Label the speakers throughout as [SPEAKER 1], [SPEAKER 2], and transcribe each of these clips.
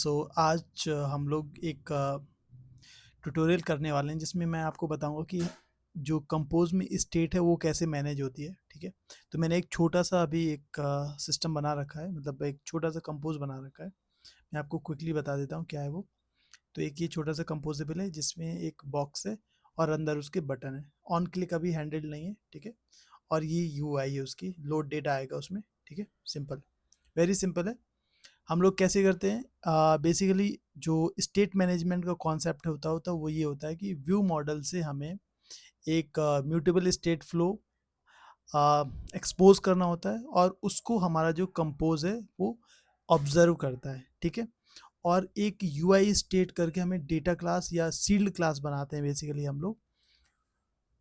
[SPEAKER 1] आज हम लोग एक ट्यूटोरियल करने वाले हैं जिसमें मैं आपको बताऊंगा कि जो कंपोज में स्टेट है वो कैसे मैनेज होती है। ठीक है, तो मैंने एक छोटा सा अभी एक सिस्टम बना रखा है, मतलब एक छोटा सा कंपोज बना रखा है। मैं आपको क्विकली बता देता हूँ क्या है वो। तो एक ये छोटा सा कंपोजेबल है जिसमें एक बॉक्स है और अंदर उसके बटन है। ऑन क्लिक अभी हैंडल नहीं है, ठीक है। और ये यूआई है, उसकी लोड डेटा आएगा उसमें। ठीक है, सिंपल, वेरी सिंपल है। हम लोग कैसे करते हैं, बेसिकली जो स्टेट मैनेजमेंट का कॉन्सेप्ट होता है वो ये होता है कि व्यू मॉडल से हमें एक म्यूटेबल स्टेट फ्लो एक्सपोज करना होता है और उसको हमारा जो कंपोज है वो ऑब्जर्व करता है। ठीक है, और एक यूआई स्टेट करके हमें डेटा क्लास या सील्ड क्लास बनाते हैं। बेसिकली हम लोग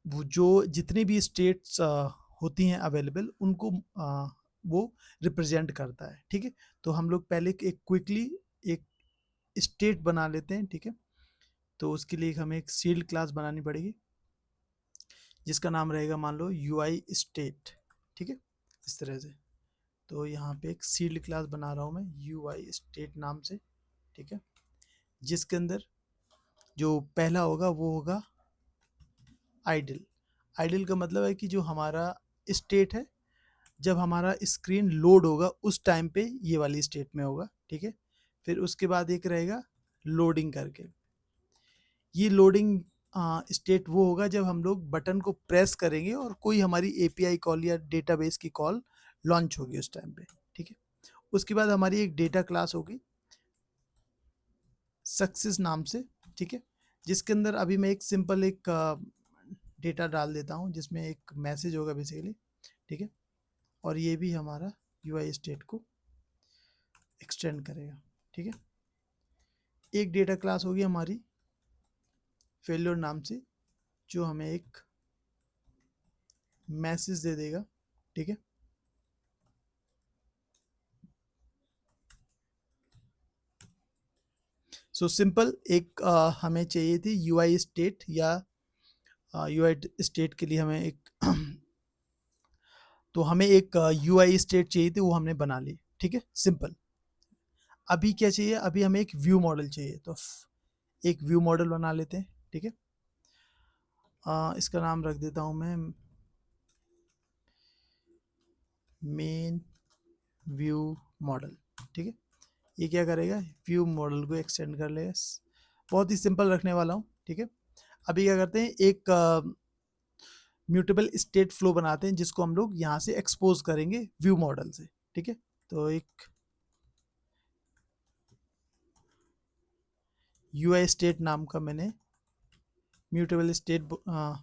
[SPEAKER 1] वो जो जितनी भी स्टेट्स होती हैं अवेलेबल उनको वो रिप्रेजेंट करता है। ठीक है, तो हम लोग पहले एक क्विकली एक स्टेट बना लेते हैं। ठीक है, तो उसके लिए हमें एक सील्ड क्लास बनानी पड़ेगी जिसका नाम रहेगा, मान लो यूआई स्टेट। ठीक है, इस तरह से। तो यहाँ पे एक सील्ड क्लास बना रहा हूँ मैं यूआई स्टेट नाम से। ठीक है, जिसके अंदर जो पहला होगा वो होगा आइडल। आइडल का मतलब है कि जो हमारा स्टेट है, जब हमारा स्क्रीन लोड होगा उस टाइम पे ये वाली स्टेट में होगा। ठीक है, फिर उसके बाद एक रहेगा लोडिंग करके। ये लोडिंग स्टेट वो होगा जब हम लोग बटन को प्रेस करेंगे और कोई हमारी एपीआई कॉल या डेटाबेस की कॉल लॉन्च होगी उस टाइम पे। ठीक है, उसके बाद हमारी एक डेटा क्लास होगी सक्सेस नाम से। ठीक है, जिसके अंदर अभी मैं एक सिंपल एक डेटा डाल देता हूँ जिसमें एक मैसेज होगा बेसिकली। ठीक है, और ये भी हमारा यूआई स्टेट को एक्सटेंड करेगा। ठीक है, एक डेटा क्लास होगी हमारी फेल्योर नाम से जो हमें एक मैसेज दे देगा। ठीक है, सो सिंपल एक हमें चाहिए थी यूआई स्टेट या यूआई स्टेट के लिए हमें एक तो हमें एक यूआई स्टेट चाहिए थी, वो हमने बना ली। ठीक है, सिंपल। अभी क्या चाहिए, अभी हमें एक व्यू मॉडल चाहिए, तो एक व्यू मॉडल बना लेते हैं। ठीक है, इसका नाम रख देता हूँ मैं मेन व्यू मॉडल। ठीक है, ये क्या करेगा, व्यू मॉडल को एक्सटेंड कर लेगा। बहुत ही सिंपल रखने वाला हूँ। ठीक है, अभी क्या करते हैं, एक म्यूटेबल स्टेट फ्लो बनाते हैं जिसको हम लोग यहाँ से एक्सपोज करेंगे व्यू मॉडल से। ठीक है, तो एक यूआई स्टेट नाम का मैंने म्यूटेबल स्टेट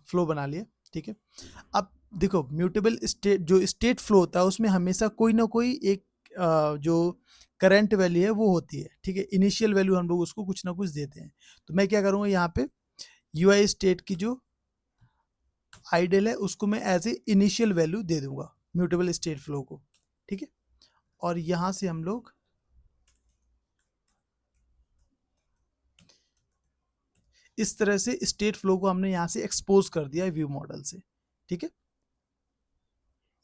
[SPEAKER 1] फ्लो बना लिया। ठीक है, अब देखो म्यूटेबल स्टेट जो स्टेट फ्लो होता है उसमें हमेशा कोई ना कोई एक जो करंट वैल्यू है वो होती है। ठीक है, इनिशियल वैल्यू हम लोग उसको कुछ ना कुछ देते हैं। तो मैं क्या करूँगा, यहाँ पे यूआई स्टेट की जो आइडल है उसको मैं एज ए इनिशियल वैल्यू दे दूंगा म्यूटेबल स्टेट फ्लो को। ठीक है, और यहाँ से हम लोग इस तरह से स्टेट फ्लो को हमने यहाँ से एक्सपोज कर दिया है व्यू मॉडल से। ठीक है,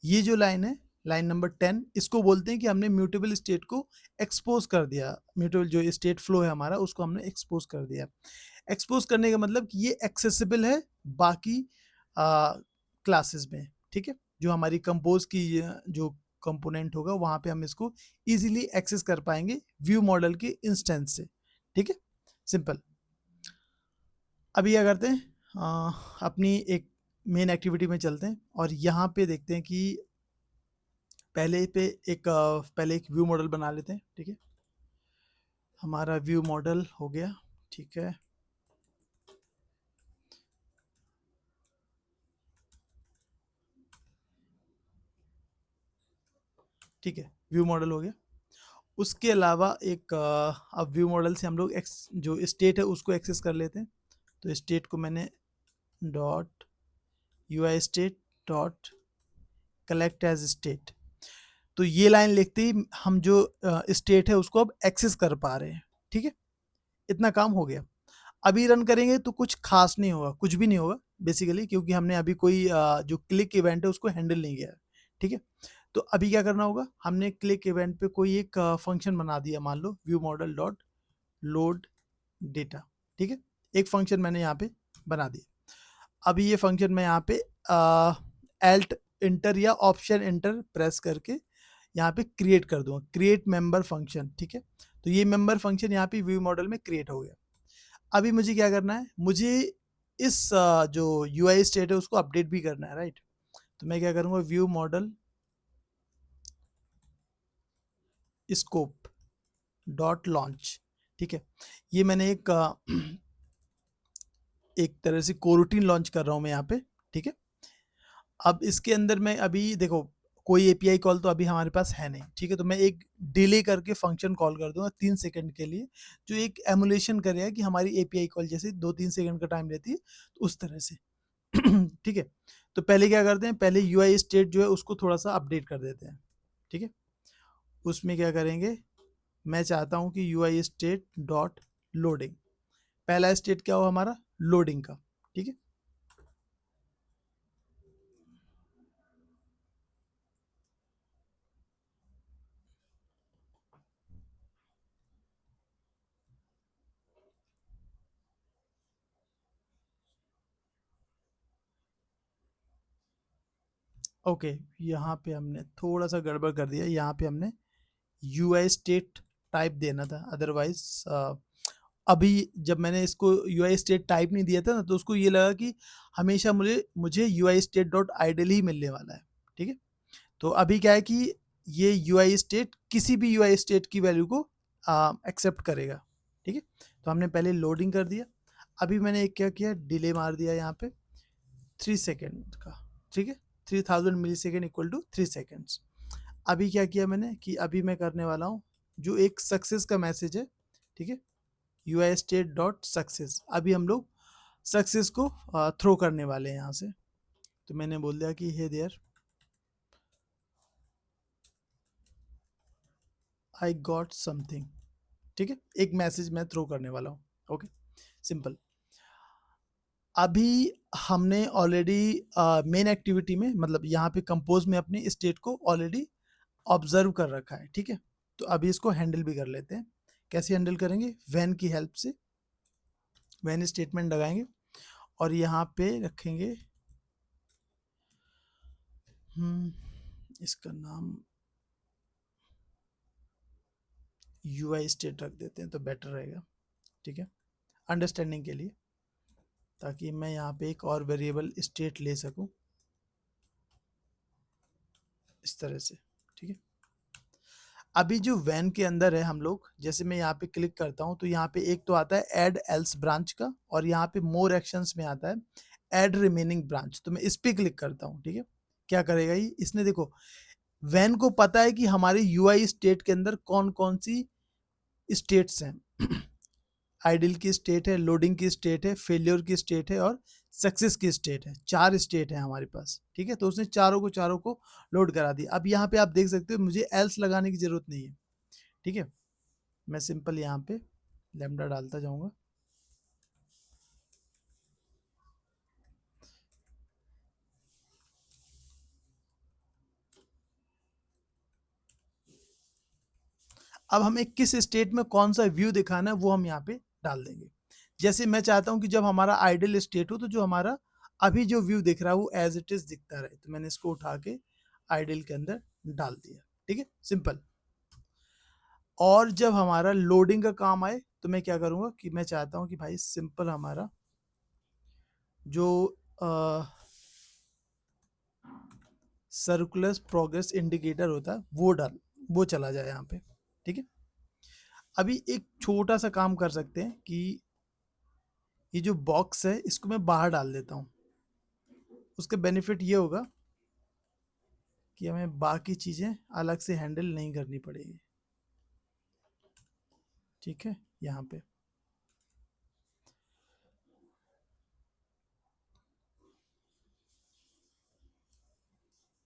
[SPEAKER 1] ये जो लाइन है, लाइन नंबर 10, इसको बोलते हैं कि हमने म्यूटेबल स्टेट को एक्सपोज कर दिया। म्यूटेबल जो स्टेट फ्लो है हमारा उसको हमने एक्सपोज कर दिया। एक्सपोज करने का मतलब कि ये एक्सेसिबल है बाकी क्लासेस में। ठीक है, जो हमारी कंपोज की जो कंपोनेंट होगा वहाँ पे हम इसको इजीली एक्सेस कर पाएंगे व्यू मॉडल के इंस्टेंस से। ठीक है, सिंपल। अभी क्या करते हैं, अपनी एक मेन एक्टिविटी में चलते हैं और यहाँ पे देखते हैं कि पहले एक व्यू मॉडल बना लेते हैं। ठीक है, हमारा व्यू मॉडल हो गया। ठीक है, ठीक है, व्यू मॉडल हो गया। उसके अलावा एक अब व्यू मॉडल से हम लोग जो स्टेट है उसको एक्सेस कर लेते हैं। तो स्टेट को मैंने dot UI state dot collect as state, तो ये लाइन लिखते ही हम जो स्टेट है उसको अब एक्सेस कर पा रहे हैं। ठीक है, इतना काम हो गया। अभी रन करेंगे तो कुछ खास नहीं होगा, कुछ भी नहीं होगा बेसिकली, क्योंकि हमने अभी कोई जो क्लिक इवेंट है उसको हैंडल नहीं किया है। ठीक है, तो अभी क्या करना होगा, हमने क्लिक इवेंट पे कोई एक फंक्शन बना दिया, मान लो view model dot load data, ठीक है। एक फंक्शन मैंने यहाँ पे बना दिया। अभी ये फंक्शन मैं यहाँ पे एल्ट इंटर या ऑप्शन इंटर प्रेस करके यहाँ पे क्रिएट कर दूंगा, क्रिएट मेंबर फंक्शन, ठीक है। तो ये मेंबर फंक्शन यहाँ पे व्यू मॉडल में क्रिएट हो गया। अभी मुझे क्या करना है, मुझे इस जो यूआई स्टेट है उसको अपडेट भी करना है, राइट। तो मैं क्या करूँगा, view model scope dot launch, ठीक है। ये मैंने एक तरह से कोरूटीन लॉन्च कर रहा हूँ मैं यहाँ पे, ठीक है। अब इसके अंदर मैं अभी देखो, कोई एपीआई कॉल तो अभी हमारे पास है नहीं, ठीक है। तो मैं एक डिले करके फंक्शन कॉल कर दूंगा 3 सेकंड के लिए, जो एक एमुलेशन करेगा कि हमारी एपीआई कॉल जैसे 2-3 सेकंड का टाइम लेती है, तो उस तरह से ठीक है। तो पहले क्या करते हैं, पहले यूआई स्टेट जो है उसको थोड़ा सा अपडेट कर देते हैं, ठीक है। उसमें क्या करेंगे, मैं चाहता हूँ कि यूआई स्टेट डॉट लोडिंग, पहला स्टेट क्या हो हमारा, लोडिंग का, ठीक है। ओके, यहाँ पे हमने थोड़ा सा गड़बड़ कर दिया, यहाँ पे हमने यूआई स्टेट टाइप देना था, अदरवाइज अभी जब मैंने इसको यूआई स्टेट टाइप नहीं दिया था ना, तो उसको ये लगा कि हमेशा मुझे मुझे यूआई स्टेट डॉट आइडल ही मिलने वाला है, ठीक है। तो अभी क्या है कि ये यूआई स्टेट किसी भी यूआई स्टेट की वैल्यू को एक्सेप्ट करेगा, ठीक है। तो हमने पहले लोडिंग कर दिया। अभी मैंने एक क्या किया, डिले मार दिया यहाँ पे 3 सेकेंड का, ठीक है। 3000 मिली सेकेंड इक्वल टू 3 सेकेंड्स। अभी क्या किया मैंने कि अभी मैं करने वाला हूँ जो एक सक्सेस का मैसेज है, ठीक है, यूआई स्टेट डॉट सक्सेस। अभी हम लोग सक्सेस को थ्रो करने वाले हैं यहाँ से। तो मैंने बोल दिया कि hey there I got something, ठीक है। एक मैसेज मैं थ्रो करने वाला हूँ, ओके, सिंपल। अभी हमने ऑलरेडी मेन एक्टिविटी में, मतलब यहाँ पे कंपोज में अपने स्टेट को ऑलरेडी ऑब्जर्व कर रखा है, ठीक है। तो अभी इसको हैंडल भी कर लेते हैं। कैसे हैंडल करेंगे, वैन की हेल्प से वैन स्टेटमेंट लगाएंगे और यहाँ पे रखेंगे इसका नाम यूआई स्टेट रख देते हैं तो बेटर रहेगा, ठीक है, अंडरस्टैंडिंग के लिए, ताकि मैं यहाँ पे एक और वेरिएबल स्टेट ले सकूँ इस तरह से, ठीक है। अभी जो वैन के अंदर है हम लोग, जैसे मैं यहाँ पे क्लिक करता हूँ तो यहाँ पे एक तो आता है ऐड एल्स ब्रांच का, और यहाँ पे मोर एक्शंस में आता है ऐड रिमेनिंग ब्रांच। तो मैं इस पे क्लिक करता हूँ, ठीक है। क्या करेगा ये, इसने देखो वैन को पता है कि हमारे यूआई स्टेट के अंदर कौन कौन सी स्टेट्स हैं आइडल की स्टेट है, लोडिंग की स्टेट है, फेलियर की स्टेट है और सक्सेस की स्टेट है। 4 स्टेट है हमारे पास, ठीक है। तो उसने चारों को लोड करा दिया। अब यहाँ पे आप देख सकते हो मुझे एल्स लगाने की जरूरत नहीं है, ठीक है। मैं सिंपल यहाँ पे लैम्डा डालता जाऊंगा। अब हमें किस स्टेट में कौन सा व्यू दिखाना है वो हम यहाँ पे डाल देंगे। जैसे मैं चाहता हूँ कि जब हमारा आइडल स्टेट हो तो जो हमारा अभी जो व्यू दिख रहा है वो एज इट इज दिखता रहे। तो मैंने इसको उठा के आइडल के अंदर डाल दिया, ठीक है, सिंपल। और जब हमारा लोडिंग का काम आए तो मैं क्या करूँगा कि मैं चाहता हूँ कि भाई सिंपल हमारा जो सर्कुलर प्रोग्रेस इंडिकेटर होता है वो चला जाए यहाँ पे, ठीक है। अभी एक छोटा सा काम कर सकते हैं कि ये जो बॉक्स है इसको मैं बाहर डाल देता हूँ। उसका बेनिफिट ये होगा कि हमें बाकी चीज़ें अलग से हैंडल नहीं करनी पड़ेगी, ठीक है। यहाँ पे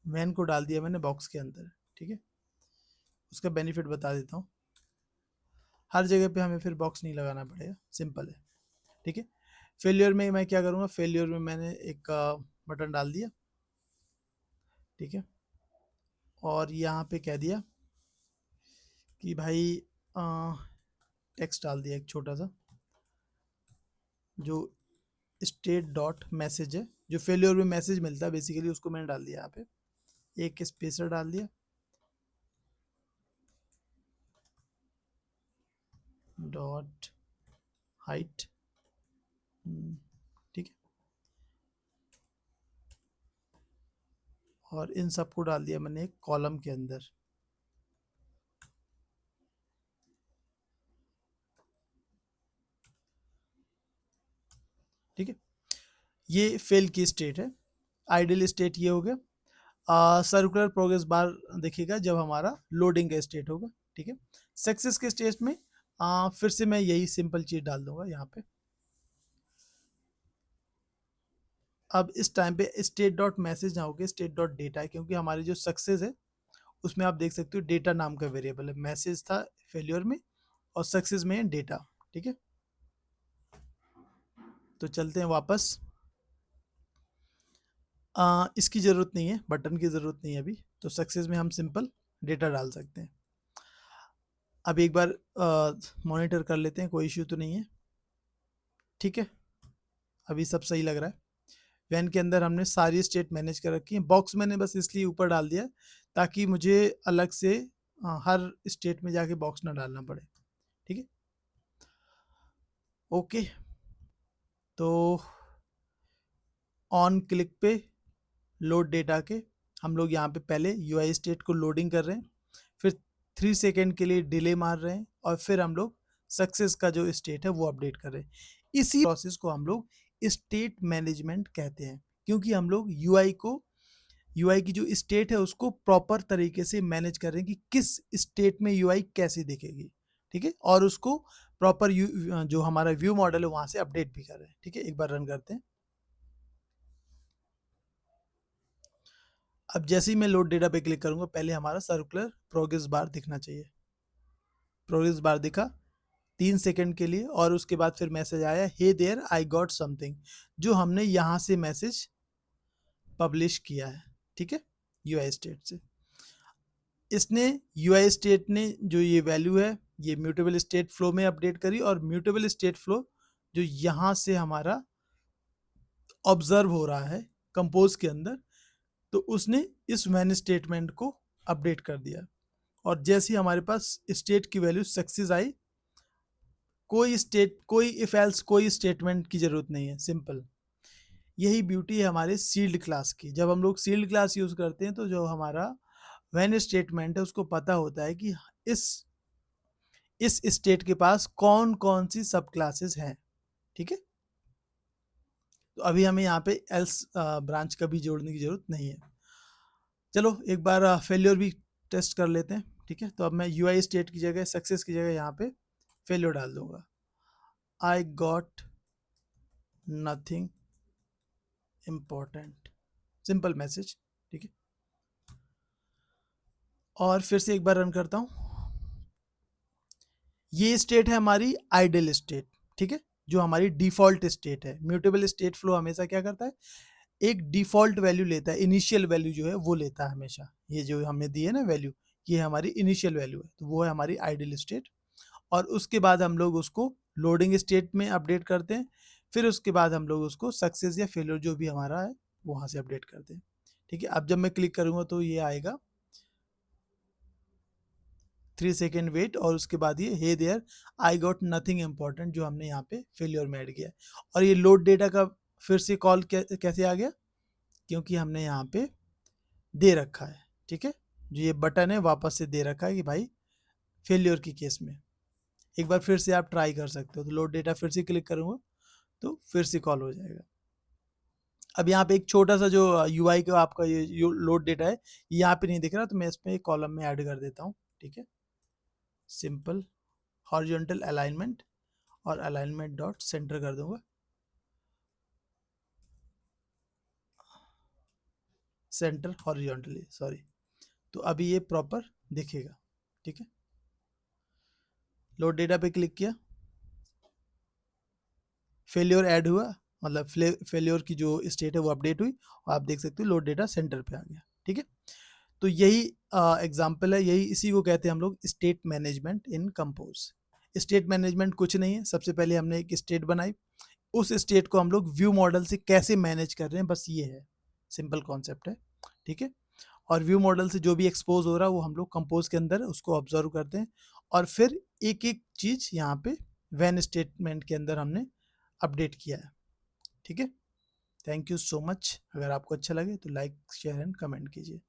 [SPEAKER 1] वैन को डाल दिया मैंने बॉक्स के अंदर, ठीक है। उसका बेनिफिट बता देता हूँ, हर जगह पे हमें फिर बॉक्स नहीं लगाना पड़ेगा, सिंपल है, ठीक है। फेलियर में मैं क्या करूँगा, फेलियर में मैंने एक बटन डाल दिया, ठीक है। और यहाँ पे कह दिया कि भाई टेक्स्ट डाल दिया एक छोटा सा, जो स्टेट डॉट मैसेज है, जो फेलियर में मैसेज मिलता है बेसिकली, उसको मैंने डाल दिया यहाँ पे, एक स्पेसर डाल दिया, डॉट हाइट, ठीक है, और इन सबको डाल दिया मैंने एक कॉलम के अंदर। ठीक है, ये फेल की स्टेट है। आइडियल स्टेट ये हो गया। सर्कुलर प्रोग्रेस बार दिखेगा जब हमारा लोडिंग का स्टेट होगा। ठीक है, सक्सेस के स्टेट में फिर से मैं यही सिंपल चीज डाल दूंगा यहाँ पे। अब इस टाइम पे स्टेट डॉट मैसेज ना होकर स्टेट डॉट डेटा है, क्योंकि हमारी जो सक्सेस है उसमें आप देख सकते हो डेटा नाम का वेरिएबल है। मैसेज था फेल्योर में और सक्सेस में है डेटा। ठीक है, तो चलते हैं वापस। इसकी ज़रूरत नहीं है, बटन की ज़रूरत नहीं है अभी, तो सक्सेस में हम सिंपल डेटा डाल सकते हैं। अब एक बार मॉनिटर कर लेते हैं, कोई इश्यू तो नहीं है। ठीक है, अभी सब सही लग रहा है। वैन के अंदर हमने सारी स्टेट मैनेज कर रखी है। बॉक्स मैंने बस इसलिए ऊपर डाल दिया ताकि मुझे अलग से हर स्टेट में जाके बॉक्स ना डालना पड़े। ठीक है, ओके, तो ऑन क्लिक पे लोड डेटा के हम लोग यहाँ पे पहले यूआई स्टेट को लोडिंग कर रहे हैं, फिर 3 सेकेंड के लिए डिले मार रहे हैं, और फिर हम लोग सक्सेस का जो स्टेट है वो अपडेट कर रहे हैं। इसी प्रोसेस को हम लोग स्टेट मैनेजमेंट कहते हैं, क्योंकि हम लोग यूआई की जो स्टेट है उसको प्रॉपर तरीके से मैनेज कर रहे हैं कि किस स्टेट में यूआई कैसी दिखेगी। ठीक है, और उसको प्रॉपर जो हमारा व्यू मॉडल है वहां से अपडेट भी कर रहे हैं। ठीक है, एक बार रन करते हैं। अब जैसे ही मैं लोड डेटा पे क्लिक करूंगा, पहले हमारा सर्कुलर प्रोग्रेस बार दिखना चाहिए। प्रोग्रेस बार दिखा 3 सेकंड के लिए, और उसके बाद फिर मैसेज आया, hey there I got something, जो हमने यहाँ से मैसेज पब्लिश किया है। ठीक है, यूआई स्टेट से इसने यूआई स्टेट ने जो ये वैल्यू है ये म्यूटेबल स्टेट फ्लो में अपडेट करी, और म्यूटेबल स्टेट फ्लो जो यहाँ से हमारा ऑब्जर्व हो रहा है कंपोज के अंदर, तो उसने इस वैन स्टेटमेंट को अपडेट कर दिया। और जैसे ही हमारे पास स्टेट की वैल्यू सक्सेस आई, कोई इफ एल्स कोई स्टेटमेंट की जरूरत नहीं है, सिंपल। यही ब्यूटी है हमारे सील्ड क्लास की। जब हम लोग सील्ड क्लास यूज करते हैं तो जो हमारा वैन स्टेटमेंट है उसको पता होता है कि इस इस स्टेट के पास कौन कौन सी सब क्लासेस हैं। ठीक है, तो अभी हमें यहाँ पे एल्स ब्रांच का भी जोड़ने की जरूरत नहीं है। चलो एक बार फेल्योर भी टेस्ट कर लेते हैं। ठीक है, तो अब मैं यूआई स्टेट की जगह सक्सेस की जगह यहाँ पे फेल्योर डाल दूंगा। आई got nothing important, simple message. ठीक है, और फिर से एक बार रन करता हूँ। ये स्टेट है हमारी आइडियल स्टेट। ठीक है, जो हमारी डिफॉल्ट स्टेट है। म्यूटेबल स्टेट फ्लो हमेशा क्या करता है, एक डिफॉल्ट वैल्यू लेता है, इनिशियल वैल्यू जो है वो लेता है हमेशा। ये जो हमने दी है ना वैल्यू, ये हमारी इनिशियल वैल्यू है, तो वो है हमारी आइडियल स्टेट। और उसके बाद हम लोग उसको लोडिंग स्टेट में अपडेट करते हैं, फिर उसके बाद हम लोग उसको सक्सेस या फेलियर जो भी हमारा है वहाँ से अपडेट करते हैं। ठीक है, अब जब मैं क्लिक करूँगा तो ये आएगा 3 सेकेंड वेट, और उसके बाद ये hey there I got nothing important जो हमने यहाँ पे फेलियर में ऐड किया है। और ये लोड डेटा का फिर से कॉल कैसे आ गया, क्योंकि हमने यहाँ पे दे रखा है। ठीक है, जो ये बटन है वापस से दे रखा है कि भाई फेलियर की केस में। एक बार फिर से आप ट्राई कर सकते हो, तो लोड डेटा फिर से क्लिक करूँगा तो फिर से कॉल हो जाएगा। अब यहाँ पे एक छोटा सा जो यूआई का आपका ये लोड डेटा है यहाँ पे नहीं दिख रहा, तो मैं इसमें एक कॉलम में ऐड कर देता हूँ। ठीक है, सिंपल हॉरिजॉन्टल अलाइनमेंट, और अलाइनमेंट डॉट सेंटर कर दूंगा, सेंटर हॉरिजॉन्टली, सॉरी। तो अभी ये प्रॉपर दिखेगा। ठीक है, लोड डेटा पे क्लिक किया, फेलियर ऐड हुआ, मतलब फेलियर की जो स्टेट है वो अपडेट हुई, और आप देख सकते हो लोड डेटा सेंटर पे आ गया। ठीक है, तो यही एग्जाम्पल है, यही इसी को कहते हैं हम लोग स्टेट मैनेजमेंट इन कंपोज। स्टेट मैनेजमेंट कुछ नहीं है, सबसे पहले हमने एक स्टेट बनाई, उस स्टेट को हम लोग व्यू मॉडल से कैसे मैनेज कर रहे हैं, बस ये है, सिंपल कॉन्सेप्ट है, ठीक है। और व्यू मॉडल से जो भी एक्सपोज हो रहा है वो हम लोग कंपोज के अंदर उसको ऑब्जर्व करते हैं, और फिर एक एक चीज़ यहाँ पे व्हेन स्टेटमेंट के अंदर हमने अपडेट किया है, ठीक है। Thank you so much. अगर आपको अच्छा लगे तो लाइक शेयर एंड कमेंट कीजिए।